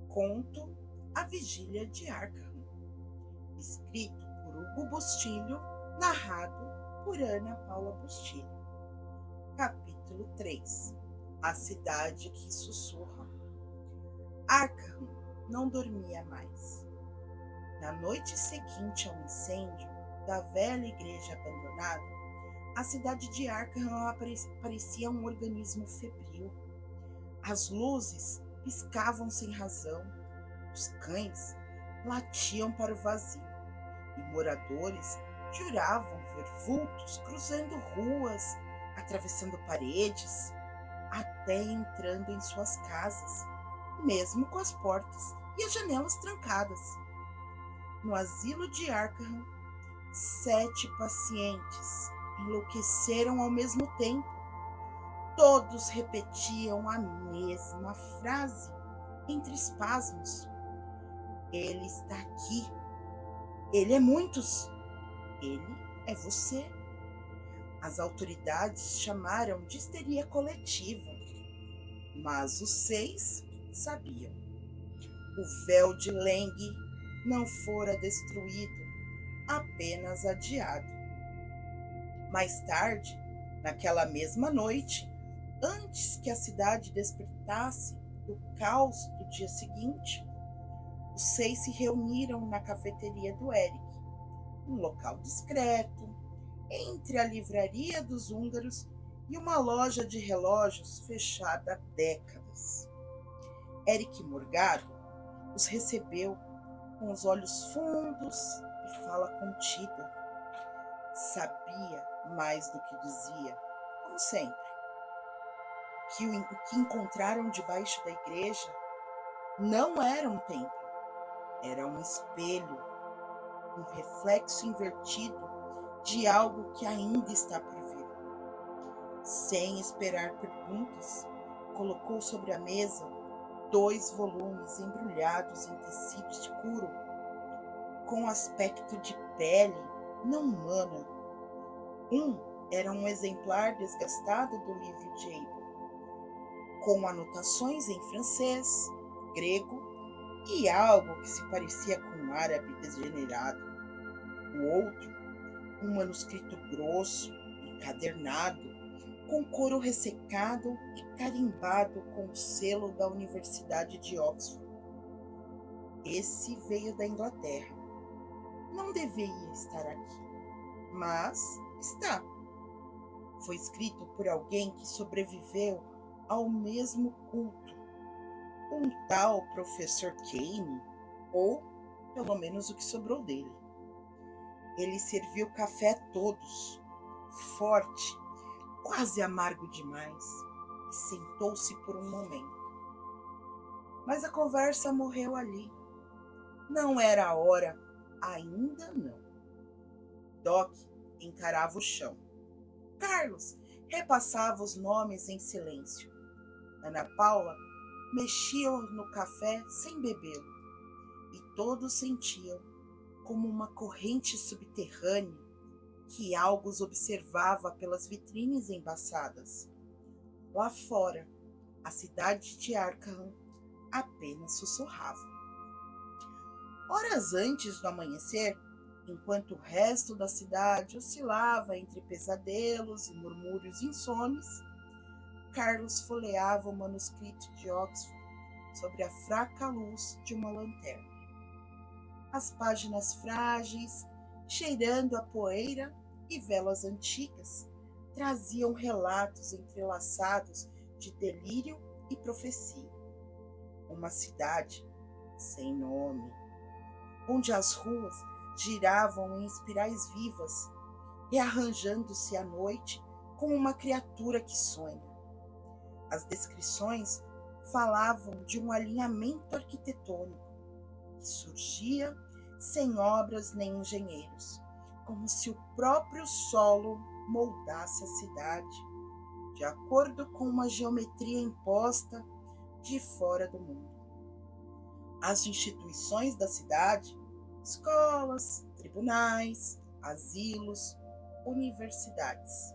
Conto A Vigília de Arkham, escrito por Hugo Bustilho, narrado por Ana Paula Bustilho. Capítulo 3. A Cidade que Sussurra. Arkham não dormia mais. Na noite seguinte ao incêndio da velha igreja abandonada, a cidade de Arkham parecia um organismo febril. As luzes piscavam sem razão, os cães latiam para o vazio e moradores juravam ver vultos cruzando ruas, atravessando paredes, até entrando em suas casas, mesmo com as portas e as janelas trancadas. No asilo de Arkham, 7 pacientes enlouqueceram ao mesmo tempo. Todos repetiam a mesma frase, entre espasmos. Ele está aqui. Ele é muitos. Ele é você. As autoridades chamaram de histeria coletiva, mas os 6 sabiam. O véu de Leng não fora destruído, apenas adiado. Mais tarde, naquela mesma noite, antes que a cidade despertasse do caos do dia seguinte, os 6 se reuniram na cafeteria do Eric, um local discreto, entre a livraria dos húngaros e uma loja de relógios fechada há décadas. Eric Morgado os recebeu com os olhos fundos e fala contida. Sabia mais do que dizia, como sempre, que o que encontraram debaixo da igreja não era um templo, era um espelho, um reflexo invertido de algo que ainda está por vir. Sem esperar perguntas, colocou sobre a mesa 2 volumes embrulhados em tecido escuro, com aspecto de pele não humana. Um era um exemplar desgastado do livro de Abel, com anotações em francês, grego e algo que se parecia com um árabe degenerado. O outro, um manuscrito grosso, encadernado, com couro ressecado e carimbado com o selo da Universidade de Oxford. Esse veio da Inglaterra. Não deveria estar aqui, mas está. Foi escrito por alguém que sobreviveu ao mesmo culto, um tal professor Kane, ou pelo menos o que sobrou dele. Ele serviu café a todos, forte, quase amargo demais, e sentou-se por um momento. Mas a conversa morreu ali. Não era a hora, ainda não. Doc encarava o chão. Carlos repassava os nomes em silêncio. Ana Paula mexia no café sem bebê-lo, e todos sentiam como uma corrente subterrânea que algo os observava pelas vitrines embaçadas. Lá fora, a cidade de Arkham apenas sussurrava. Horas antes do amanhecer, enquanto o resto da cidade oscilava entre pesadelos e murmúrios insones, Carlos folheava o manuscrito de Oxford sobre a fraca luz de uma lanterna. As páginas frágeis, cheirando a poeira e velas antigas, traziam relatos entrelaçados de delírio e profecia. Uma cidade sem nome, onde as ruas giravam em espirais vivas, rearranjando-se à noite como uma criatura que sonha. As descrições falavam de um alinhamento arquitetônico que surgia sem obras nem engenheiros, como se o próprio solo moldasse a cidade, de acordo com uma geometria imposta de fora do mundo. As instituições da cidade, escolas, tribunais, asilos, universidades,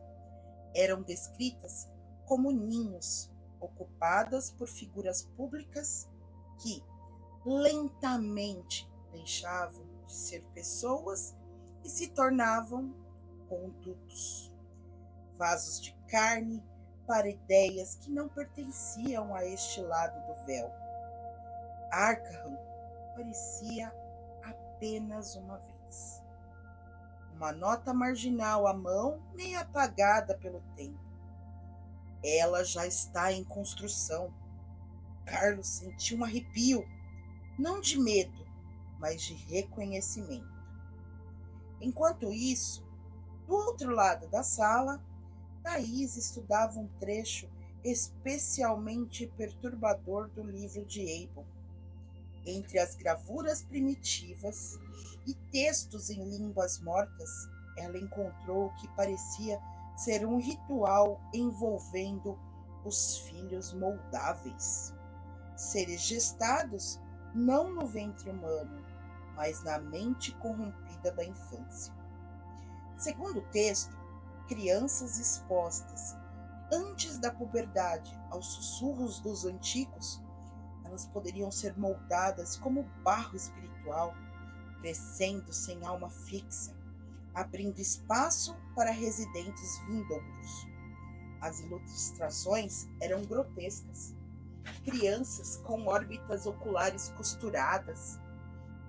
eram descritas como ninhos ocupadas por figuras públicas que, lentamente deixavam de ser pessoas e se tornavam condutos, vasos de carne para ideias que não pertenciam a este lado do véu. Arkham parecia apenas uma vez. Uma nota marginal à mão, meio apagada pelo tempo. Ela já está em construção. Carlos sentiu um arrepio, não de medo, mas de reconhecimento. Enquanto isso, do outro lado da sala, Thaís estudava um trecho especialmente perturbador do livro de Abel. Entre as gravuras primitivas e textos em línguas mortas, ela encontrou o que parecia ser um ritual envolvendo os filhos moldáveis, seres gestados não no ventre humano, mas na mente corrompida da infância. Segundo o texto, crianças expostas antes da puberdade aos sussurros dos antigos, elas poderiam ser moldadas como barro espiritual, crescendo sem alma fixa, abrindo espaço para residentes vindouros. As ilustrações eram grotescas. Crianças com órbitas oculares costuradas,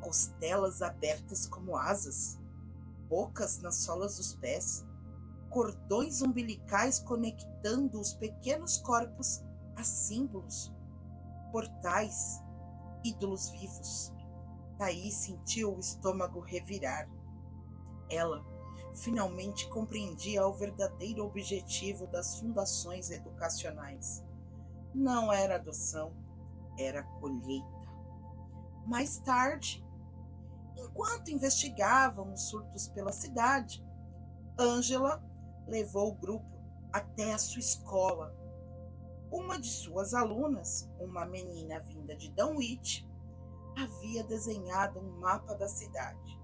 costelas abertas como asas, bocas nas solas dos pés, cordões umbilicais conectando os pequenos corpos a símbolos, portais, ídolos vivos. Thaís sentiu o estômago revirar. Ela finalmente compreendia o verdadeiro objetivo das fundações educacionais. Não era adoção, era colheita. Mais tarde, enquanto investigavam os surtos pela cidade, Ângela levou o grupo até a sua escola. Uma de suas alunas, uma menina vinda de Dunwich, havia desenhado um mapa da cidade.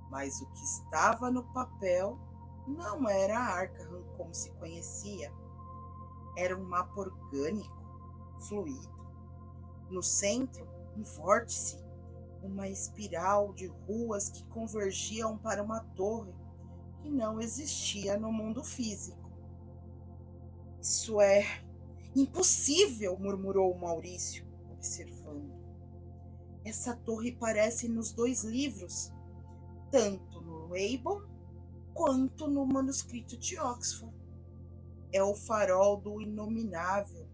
Mas o que estava no papel não era Arkham como se conhecia. Era um mapa orgânico, fluido. No centro, um vórtice, uma espiral de ruas que convergiam para uma torre que não existia no mundo físico. Isso é impossível, murmurou Maurício, observando. Essa torre parece nos dois livros, tanto no Abel quanto no manuscrito de Oxford. É o farol do inominável,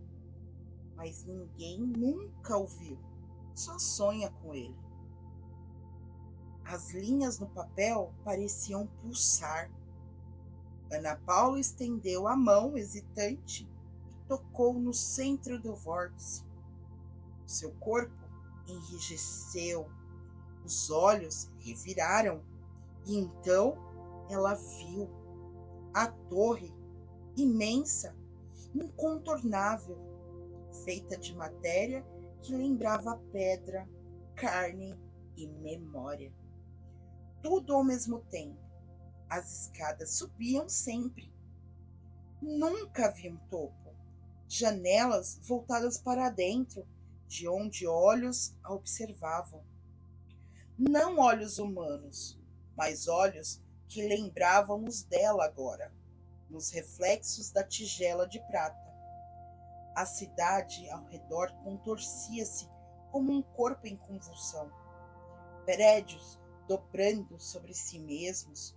mas ninguém nunca o viu, só sonha com ele. As linhas no papel pareciam pulsar. Ana Paula estendeu a mão hesitante e tocou no centro do vórtice. Seu corpo enrijeceu, os olhos reviraram, e então ela viu a torre imensa, incontornável, feita de matéria que lembrava pedra, carne e memória. Tudo ao mesmo tempo. As escadas subiam sempre. Nunca havia um topo. Janelas voltadas para dentro, de onde olhos a observavam. Não olhos humanos, mas olhos que lembravam os dela agora, nos reflexos da tigela de prata. A cidade ao redor contorcia-se como um corpo em convulsão. Prédios dobrando sobre si mesmos,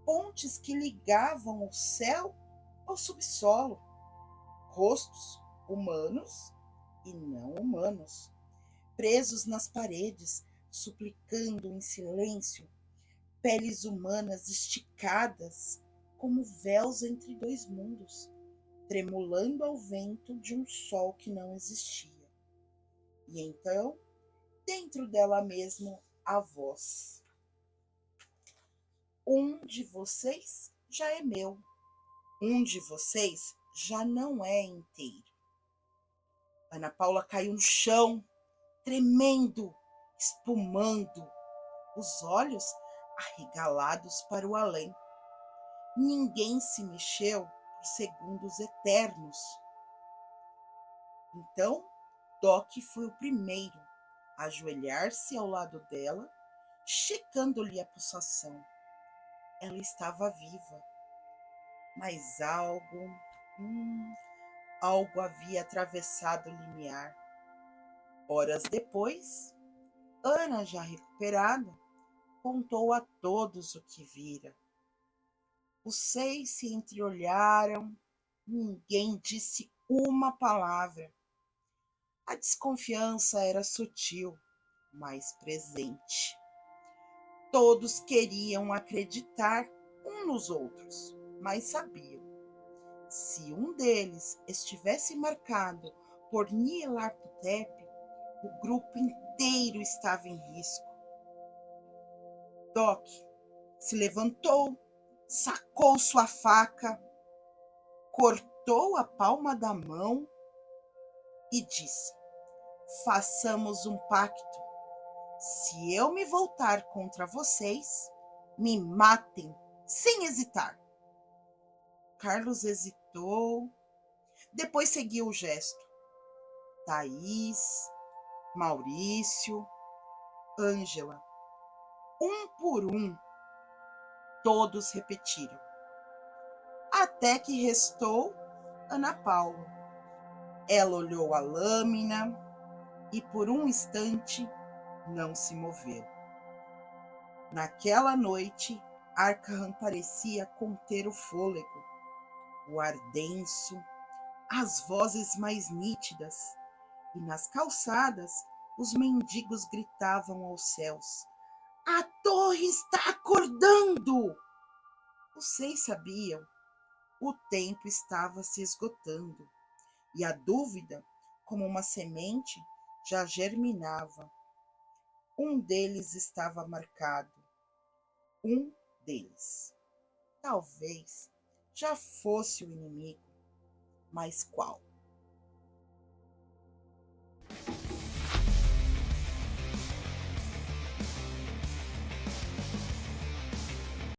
pontes que ligavam o céu ao subsolo, rostos humanos e não humanos, presos nas paredes, suplicando em silêncio, peles humanas esticadas como véus entre dois mundos, tremulando ao vento de um sol que não existia. E então, dentro dela mesma, a voz: um de vocês já é meu, um de vocês já não é inteiro. Ana Paula caiu no chão, tremendo, espumando, os olhos arregalados para o além. Ninguém se mexeu por segundos eternos. Então, Doc foi o primeiro ajoelhar-se ao lado dela, checando-lhe a pulsação. Ela estava viva, mas algo havia atravessado o limiar. Horas depois, Ana, já recuperada, contou a todos o que vira. Os 6 se entreolharam, ninguém disse uma palavra. A desconfiança era sutil, mas presente. Todos queriam acreditar uns nos outros, mas sabiam: se um deles estivesse marcado por Nyarlathotep, o grupo inteiro estava em risco. Doc se levantou, sacou sua faca, cortou a palma da mão e disse: façamos um pacto. Se eu me voltar contra vocês, me matem sem hesitar. Carlos hesitou, depois seguiu o gesto. Thaís, Maurício, Ângela, um por um, todos repetiram. Até que restou Ana Paula. Ela olhou a lâmina e por um instante não se moveu. Naquela noite, Arkham parecia conter o fôlego, o ar denso, as vozes mais nítidas, e nas calçadas os mendigos gritavam aos céus: a torre está acordando! Os 6 sabiam, o tempo estava se esgotando, e a dúvida, como uma semente, já germinava. Um deles estava marcado. Um deles. Talvez já fosse o inimigo, mas qual?